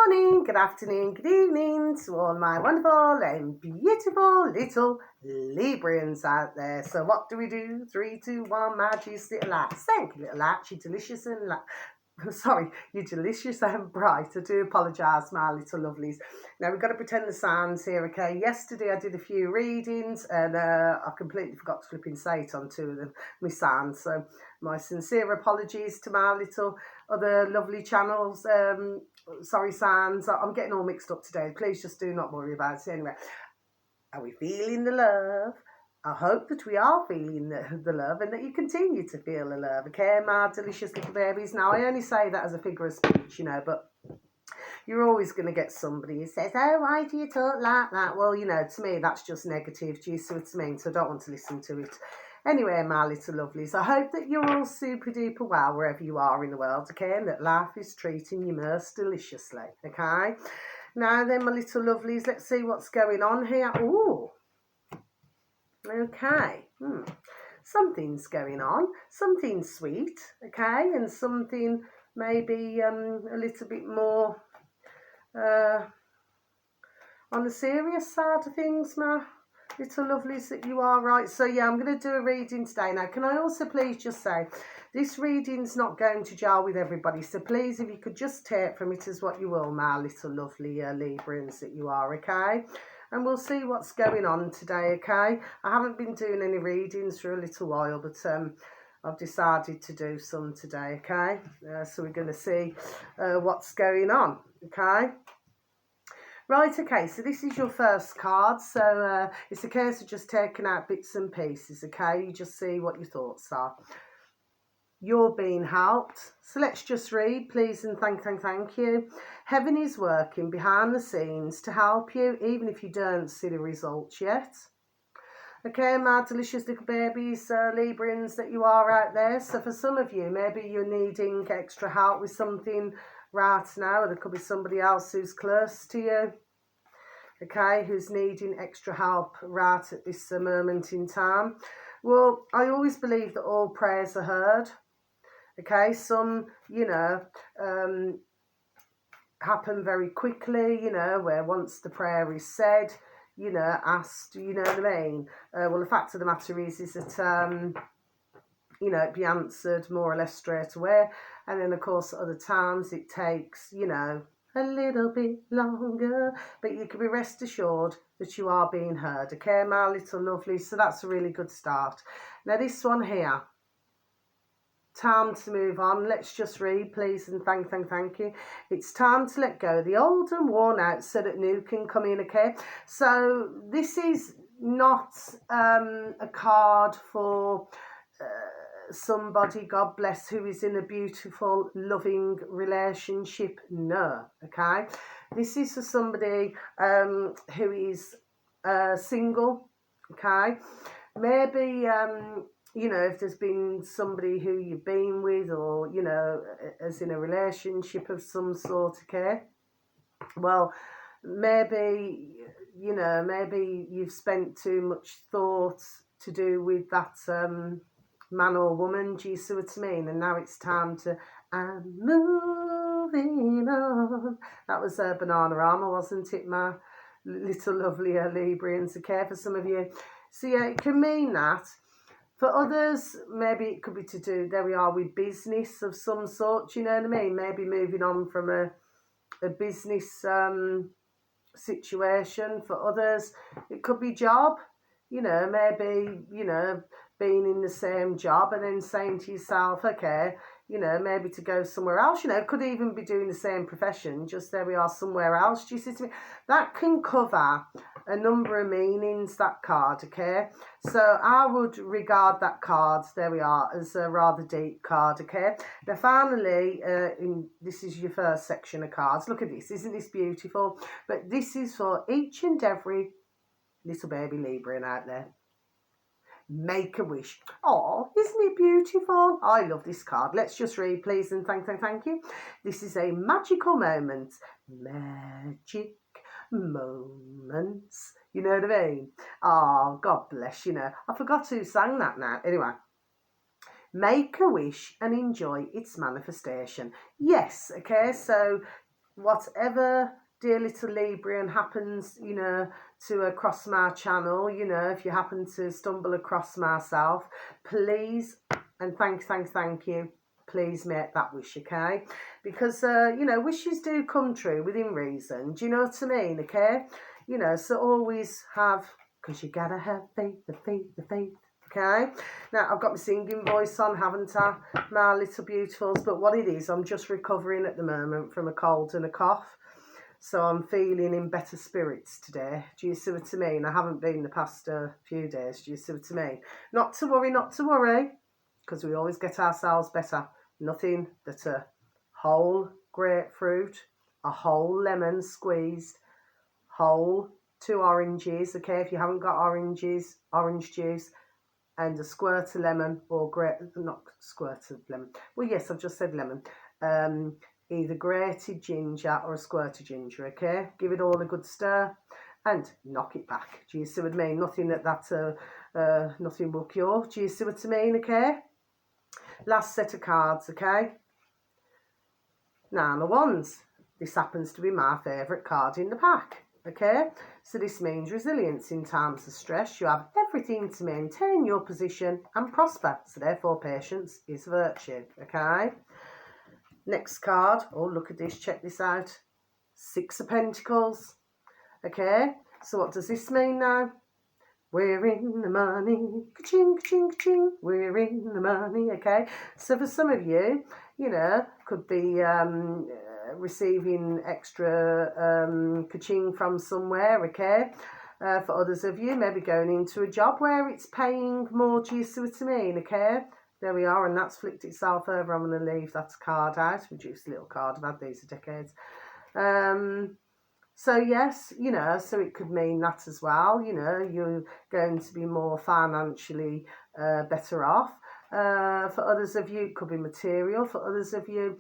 morning, good afternoon, good evening to all my wonderful and beautiful little Librians out there. So what do we do? 3, 2, 1, Margie's little lights. Thank you, little lights. You're delicious and you're delicious and bright. I do apologise, my little lovelies. Now we've got to pretend the sounds here, okay? Yesterday I did a few readings and I completely forgot to flip in say it on two of them, my sounds. So my sincere apologies to my little other lovely channels. Sorry, sounds. I'm getting all mixed up today. Please just do not worry about it. Anyway, are we feeling the love? I hope that we are feeling the love and that you continue to feel the love, okay, my delicious little babies. Now, I only say that as a figure of speech, but you're always going to get somebody who says, oh, why do you talk like that? Well, to me, that's just negative. Do you see what I mean? So I don't want to listen to it. Anyway, my little lovelies, I hope that you're all super duper well wherever you are in the world, okay, and that life is treating you most deliciously, okay? Now then, my little lovelies, let's see what's going on here. Ooh, okay, something's going on, something sweet, okay, and something maybe a little bit more on the serious side of things, my little lovelies that you are, right? So yeah, I'm going to do a reading today. Now, can I also please just say, this reading's not going to gel with everybody, so please, if you could just take from it as what you will, my little lovely Librans that you are, okay? And we'll see what's going on today, okay? I haven't been doing any readings for a little while, but I've decided to do some today, okay? So we're going to see what's going on, okay? Right, okay, so this is your first card, so it's a case of just taking out bits and pieces, okay? You just see what your thoughts are. You're being helped, so let's just read, please, and thank you. Heaven is working behind the scenes to help you, even if you don't see the results yet. Okay, my delicious little babies, Librans that you are out there. So for some of you, maybe you're needing extra help with something right now, or there could be somebody else who's close to you, okay, who's needing extra help right at this moment in time. Well, I always believe that all prayers are heard, okay? Some, happen very quickly, where once the prayer is said, asked, you know what I mean? Well, the fact of the matter is that, it be answered more or less straight away. And then, of course, other times it takes, a little bit longer, but you can be rest assured that you are being heard, okay, my little lovely? So that's a really good start. Now, this one here, time to move on. Let's just read, please, and thank you. It's time to let go of the old and worn out so that new can come in, okay? So this is not a card for somebody, God bless, who is in a beautiful, loving relationship. No, okay? This is for somebody who is single, okay? Maybe if there's been somebody who you've been with, or, as in a relationship of some sort, okay? Well, maybe, maybe you've spent too much thought to do with that man or woman, do you see what I mean? And now it's time to, I'm moving on. That was Bananarama, wasn't it, my little lovely Librians, okay, for some of you. So yeah, it can mean that. For others, maybe it could be to do, there we are, with business of some sort, you know what I mean? Maybe moving on from a business situation. For others, it could be job, maybe, being in the same job and then saying to yourself, okay, maybe to go somewhere else, could even be doing the same profession, just there we are, somewhere else. Do you see me? That can cover a number of meanings, that card, okay? So I would regard that card, there we are, as a rather deep card, okay? Now finally, this is your first section of cards. Look at this, isn't this beautiful? But this is for each and every little baby Libran out there. Make a wish. Oh, isn't it beautiful? I love this card. Let's just read, please, and thank you. This is a magical moment. Magic moments. You know what I mean? Oh, God bless, I forgot who sang that now. Anyway. Make a wish and enjoy its manifestation. Yes, okay, so whatever, dear little Librian, happens, you know, to across my channel, you know, if you happen to stumble across myself, please, and thank you, please make that wish, okay? Because, you know, wishes do come true within reason. Do you know what I mean, okay? You know, so always have, because you gotta have faith, the faith, the faith. Okay, now I've got my singing voice on, haven't I, my little beautifuls? But what it is, I'm just recovering at the moment from a cold and a cough, so I'm feeling in better spirits today. Do you see what I mean? I haven't been the past few days. Do you see what I mean? Not to worry, because we always get ourselves better. Nothing that a whole grapefruit, a whole lemon squeezed, whole 2 oranges. Okay, if you haven't got oranges, orange juice, and a squirt of lemon, or not squirt of lemon. Well, yes, I've just said lemon. Either grated ginger or a squirt of ginger, okay? Give it all a good stir and knock it back. Do you see what I mean? Nothing nothing will cure. Do you see what I mean, okay? Last set of cards, okay? Nine of Wands. This happens to be my favourite card in the pack. Okay, so this means resilience in times of stress. You have everything to maintain your position and prosper. So therefore, patience is virtue. Okay. Next card. Oh, look at this. Check this out. 6 of Pentacles. Okay. So what does this mean now? We're in the money. Ka-ching, ka-ching, ka-ching. We're in the money. Okay. So for some of you, you know, could be receiving extra ka-ching from somewhere, okay? For others of you, maybe going into a job where it's paying more. Do you see what I mean, okay? There we are, and that's flipped itself over. I'm going to leave that card out. Reduced little card. I've had these for decades. So yes, you know, so it could mean that as well. You know, you're going to be more financially better off. For others of you, it could be material. For others of you,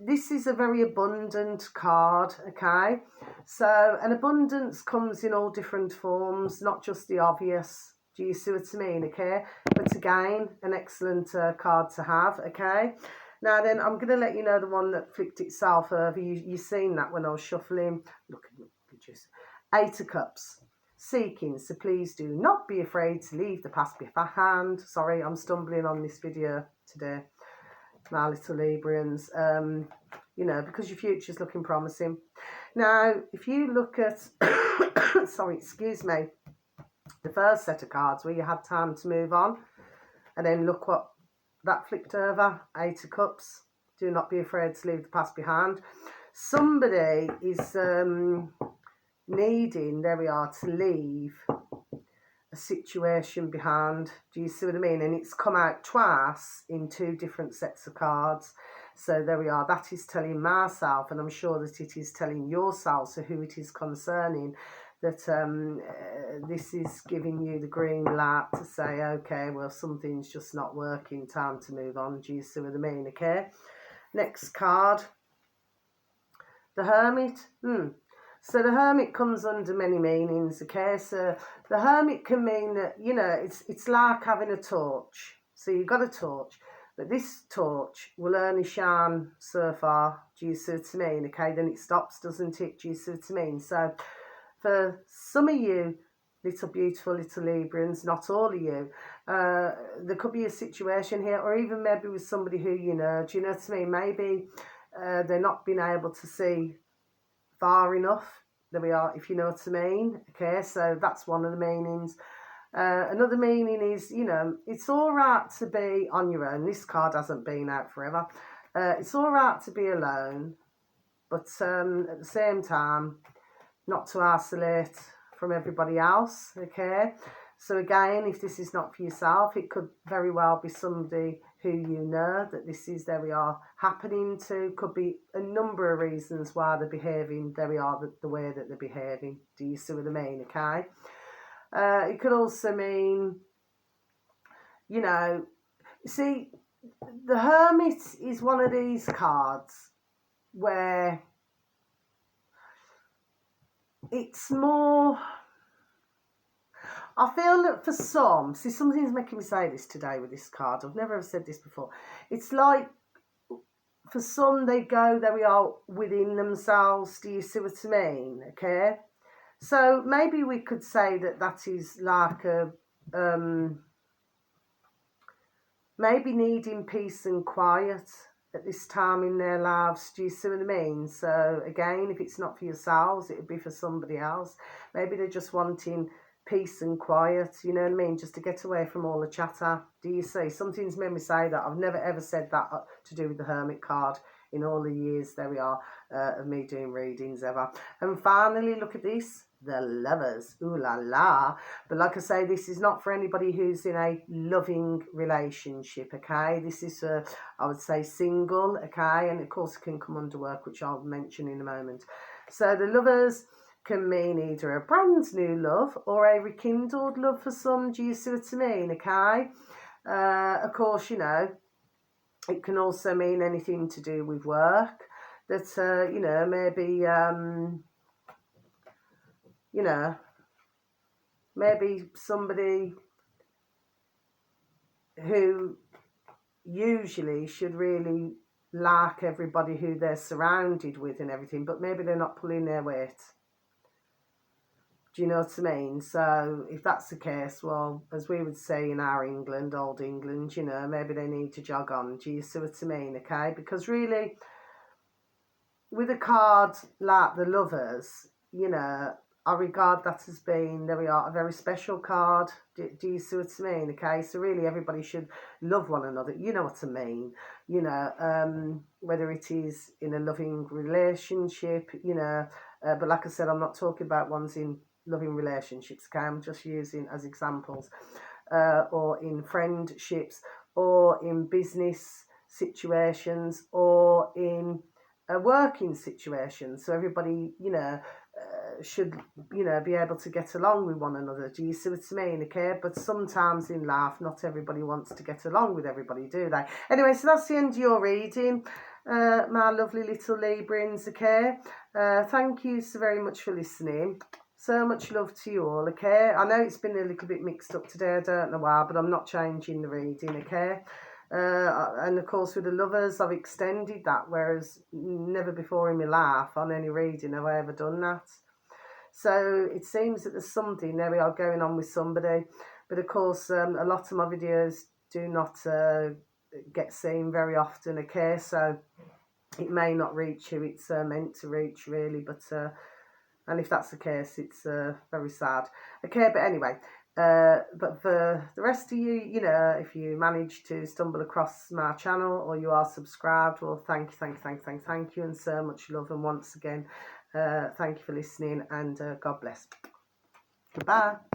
this is a very abundant card, okay? So an abundance comes in all different forms, not just the obvious. Do you see what I mean, okay? But again, an excellent card to have, okay? Now then, I'm going to let you know the one that flipped itself over. You've seen that when I was shuffling. Look at me, just 8 of Cups. Seeking, so please do not be afraid to leave the past behind. Sorry, I'm stumbling on this video today, my little Librians. You know, because your future's looking promising. Now, if you look at, sorry, excuse me, the first set of cards where you had time to move on, and then look what that flipped over, 8 of Cups. Do not be afraid to leave the past behind. Somebody is needing, there we are, to leave a situation behind. Do you see what I mean? And it's come out twice in 2 different sets of cards. So there we are. That is telling myself, and I'm sure that it is telling yourself, so who it is concerning, that this is giving you the green light to say, okay, well, something's just not working, time to move on. Do you see what I mean, okay? Next card, the Hermit. So the Hermit comes under many meanings, okay? So the Hermit can mean that, you know, it's like having a torch. So you've got a torch, but this torch will only shine so far. Do you see what I mean? Okay, then it stops, doesn't it? Do you see what I mean? So for some of you, little beautiful little Librians, not all of you, there could be a situation here, or even maybe with somebody who you know. Do you know what I mean? Maybe they're not being able to see far enough. There we are, if you know what I mean. Okay, so that's one of the meanings. Another meaning is, you know, it's all right to be on your own. This card hasn't been out forever. It's all right to be alone, but at the same time, not to isolate from everybody else, okay? So again, if this is not for yourself, it could very well be somebody who you know that this is, there we are, happening to. Could be a number of reasons why they're behaving, there we are, the way that they're behaving. Do you see what I mean, okay? It could also mean, you know, see, the Hermit is one of these cards where it's more, I feel that for some, see, something's making me say this today with this card. I've never ever said this before. It's like, for some, they go, there we are, within themselves. Do you see what I mean? Okay. So maybe we could say that that is like a, maybe needing peace and quiet at this time in their lives. Do you see what I mean? So again, if it's not for yourselves, it would be for somebody else. Maybe they're just wanting peace and quiet, you know what I mean, just to get away from all the chatter. Do you see? Something's made me say that. I've never ever said that to do with the Hermit card in all the years, there we are, of me doing readings ever. And finally, look at this, the Lovers. Ooh la la. But like I say, this is not for anybody who's in a loving relationship, okay? This is, I would say, single, okay? And of course it can come under work, which I'll mention in a moment. So the Lovers can mean either a brand new love or a rekindled love for some. Do you see what I mean? Okay. Of course, you know, it can also mean anything to do with work. That you know, maybe you know, maybe somebody who usually should really like everybody who they're surrounded with and everything, but maybe they're not pulling their weight. Do you know what I mean? So if that's the case, well, as we would say in our England, old England, you know, maybe they need to jog on. Do you see what I mean? Okay, because really, with a card like the Lovers, you know, I regard that as being, there we are, a very special card. Do you see what I mean? Okay, so really everybody should love one another. You know what I mean? You know, whether it is in a loving relationship, you know, but like I said, I'm not talking about ones in loving relationships, okay? I'm just using as examples, or in friendships, or in business situations, or in a working situation. So everybody, you know, should, you know, be able to get along with one another. Do you see what I mean? Okay, but sometimes in life, not everybody wants to get along with everybody, do they? Anyway, so that's the end of your reading, my lovely little Librans. Okay, thank you so very much for listening. So much love to you all, okay? I know it's been a little bit mixed up today, I don't know why, but I'm not changing the reading, okay? And of course with the Lovers, I've extended that, whereas never before in my life on any reading have I ever done that. So it seems that there's something, there we are, going on with somebody. But of course, a lot of my videos do not get seen very often, okay? So it may not reach who it's meant to reach, really, but... and if that's the case, it's very sad. Okay, but anyway, but for the rest of you, you know, if you manage to stumble across my channel or you are subscribed, well, thank you, and so much love. And once again, thank you for listening, and God bless. Goodbye.